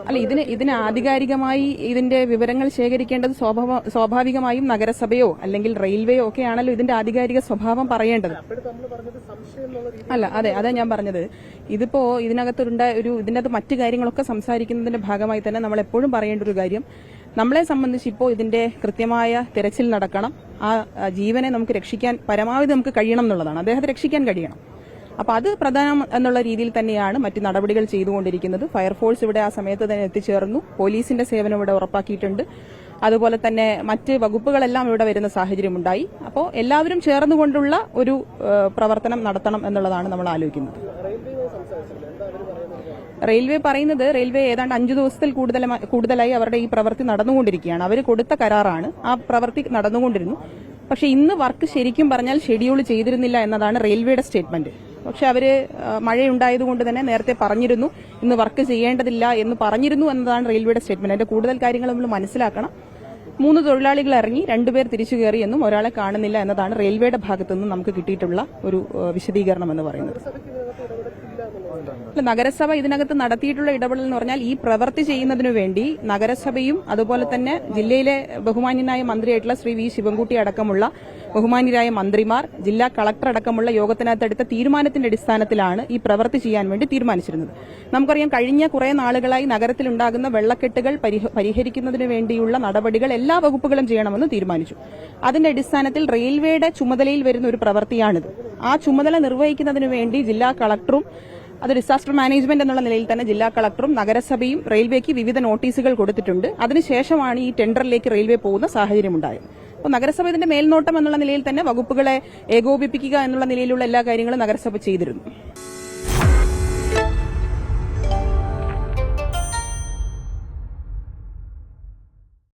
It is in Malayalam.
അല്ല, ഇതിന് ആധികാരികമായി ഇതിന്റെ വിവരങ്ങൾ ശേഖരിക്കേണ്ടത് സ്വാഭാവികമായും നഗരസഭയോ അല്ലെങ്കിൽ റെയിൽവേയോ ഒക്കെ ആണല്ലോ ഇതിന്റെ ആധികാരിക സ്വഭാവം പറയേണ്ടത്. അല്ല, അതെ ഞാൻ പറഞ്ഞത്. ഇതിപ്പോ ഇതിനകത്ത് മറ്റു കാര്യങ്ങളൊക്കെ സംസാരിക്കുന്നതിന്റെ ഭാഗമായി തന്നെ നമ്മൾ എപ്പോഴും പറയേണ്ട ഒരു കാര്യം, നമ്മളെ സംബന്ധിച്ച് ഇപ്പോൾ ഇതിന്റെ കൃത്യമായ തിരച്ചിൽ നടക്കണം. ആ ജീവനെ നമുക്ക് രക്ഷിക്കാൻ പരമാവധി നമുക്ക് കഴിയണം എന്നുള്ളതാണ്. അദ്ദേഹത്തെ രക്ഷിക്കാൻ കഴിയണം. അപ്പൊ അത് പ്രധാനം എന്നുള്ള രീതിയിൽ തന്നെയാണ് മറ്റു നടപടികൾ ചെയ്തുകൊണ്ടിരിക്കുന്നത്. ഫയർഫോഴ്സ് ഇവിടെ ആ സമയത്ത് തന്നെ എത്തിച്ചേർന്നു. പോലീസിന്റെ സേവനം ഇവിടെ ഉറപ്പാക്കിയിട്ടുണ്ട്. അതുപോലെ തന്നെ മറ്റ് വകുപ്പുകളെല്ലാം ഇവിടെ വരുന്ന സാഹചര്യമുണ്ടായി. അപ്പോൾ എല്ലാവരും ചേർന്നുകൊണ്ടുള്ള ഒരു പ്രവർത്തനം നടത്തണം എന്നുള്ളതാണ് നമ്മൾ ആലോചിക്കുന്നത്. റെയിൽവേ പറയുന്നത് ഏതാണ്ട് 5 ദിവസത്തിൽ കൂടുതലായി അവരുടെ ഈ പ്രവൃത്തി നടന്നുകൊണ്ടിരിക്കുകയാണ്. അവർ കൊടുത്ത കരാറാണ്, ആ പ്രവൃത്തി നടന്നുകൊണ്ടിരുന്നു. പക്ഷെ ഇന്ന് വർക്ക് ശരിക്കും പറഞ്ഞാൽ ഷെഡ്യൂൾ ചെയ്തിരുന്നില്ല എന്നതാണ് റെയിൽവേയുടെ സ്റ്റേറ്റ്മെന്റ്. പക്ഷെ അവര് മഴയുണ്ടായതുകൊണ്ട് തന്നെ നേരത്തെ പറഞ്ഞിരുന്നു, ഇന്ന് വർക്ക് ചെയ്യേണ്ടതില്ല എന്ന് പറഞ്ഞിരുന്നു എന്നതാണ് റെയിൽവേയുടെ സ്റ്റേറ്റ്മെന്റ്. അതിന്റെ കൂടുതൽ കാര്യങ്ങൾ നമ്മൾ മനസ്സിലാക്കണം. 3 തൊഴിലാളികൾ ഇറങ്ങി, 2 പേർ തിരിച്ചു കയറി എന്നും ഒരാളെ കാണുന്നില്ല എന്നതാണ് റെയിൽവേയുടെ ഭാഗത്തുനിന്ന് നമുക്ക് കിട്ടിയിട്ടുള്ള ഒരു വിശദീകരണം എന്ന് പറയുന്നത്. നഗരസഭ ഇതിനകത്ത് നടത്തിയിട്ടുള്ള ഇടപെടൽ എന്ന് പറഞ്ഞാൽ ഈ പ്രവൃത്തി ചെയ്യുന്നതിനു വേണ്ടി നഗരസഭയും അതുപോലെ തന്നെ ജില്ലയിലെ ബഹുമാന്യനായ മന്ത്രിയായിട്ടുള്ള ശ്രീ വി ശിവൻകുട്ടി അടക്കമുള്ള ബഹുമാന്യരായ മന്ത്രിമാർ, ജില്ലാ കളക്ടർ അടക്കമുള്ള യോഗത്തിനകത്തെടുത്ത തീരുമാനത്തിന്റെ അടിസ്ഥാനത്തിലാണ് ഈ പ്രവൃത്തി ചെയ്യാൻ വേണ്ടി തീരുമാനിച്ചിരുന്നത്. നമുക്കറിയാം, കഴിഞ്ഞ കുറെ നാളുകളായി നഗരത്തിലുണ്ടാകുന്ന വെള്ളക്കെട്ടുകൾ പരിഹരിക്കുന്നതിന് വേണ്ടിയുള്ള നടപടികൾ എല്ലാ വകുപ്പുകളും ചെയ്യണമെന്ന് തീരുമാനിച്ചു. അതിന്റെ അടിസ്ഥാനത്തിൽ റെയിൽവേയുടെ ചുമതലയിൽ വരുന്ന ഒരു പ്രവൃത്തിയാണിത്. ആ ചുമതല നിർവഹിക്കുന്നതിന് വേണ്ടി ജില്ലാ കളക്ടറും അത് ഡിസാസ്റ്റർ മാനേജ്മെന്റ് എന്നുള്ള നിലയിൽ തന്നെ ജില്ലാ കളക്ടറും നഗരസഭയും റെയിൽവേക്ക് വിവിധ നോട്ടീസുകൾ കൊടുത്തിട്ടുണ്ട്. അതിനുശേഷമാണ് ഈ ടെൻഡറിലേക്ക് റെയിൽവേ പോകുന്ന സാഹചര്യമുണ്ടായത്. അപ്പോൾ നഗരസഭ ഇതിന്റെ മേൽനോട്ടം എന്നുള്ള നിലയിൽ തന്നെ വകുപ്പുകളെ ഏകോപിപ്പിക്കുക എന്നുള്ള നിലയിലുള്ള എല്ലാ കാര്യങ്ങളും നഗരസഭ ചെയ്തിരുന്നു.